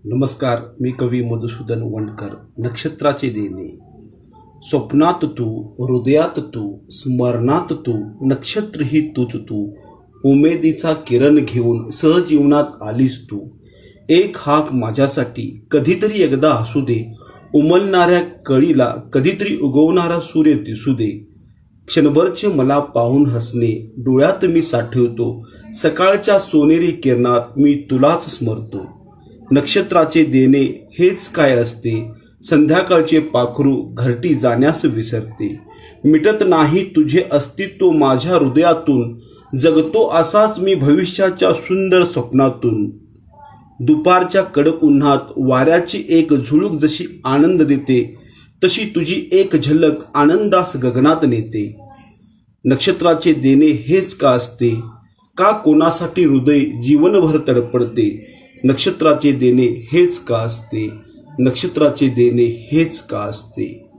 नमस्कार, मी कवी मधुसूदन वंडकर. नक्षत्राचे देणे. स्वप्नात तू, हृदयात तू, स्मरणात तू, नक्षत्र ही तूच तू. उमेदीचा किरण घेऊन सहजीवनात आलीस तू. एक हाक माझ्यासाठी कधीतरी एकदा असू दे. उमलणाऱ्या कळीला कधीतरी उगवणारा सूर्य दिसू दे. क्षणभरचे मला पाहून हसणे डोळ्यात मी साठवतो. सकाळच्या सोनेरी किरणात मी तुलाच स्मरतो. नक्षत्राचे देणे हेच काय असते. संध्याकाळचे पाखरू घरटी जाण्यास विसरते. मिटत नाही तुझे अस्तित्व माझ्या हृदयातून. जगतो असाच मी भविष्याच्या सुंदर स्वप्नातून. दुपारच्या कडक उन्हात वाऱ्याची एक झुळूक जशी आनंद देते, तशी तुझी एक झलक आनंदास गगनात नेते. नक्षत्राचे देणे हेच का असते. का कोणासाठी हृदय जीवनभर तडपडते. नक्षत्राचे देणे हेच का असते. नक्षत्राचे देणे हेच का असते.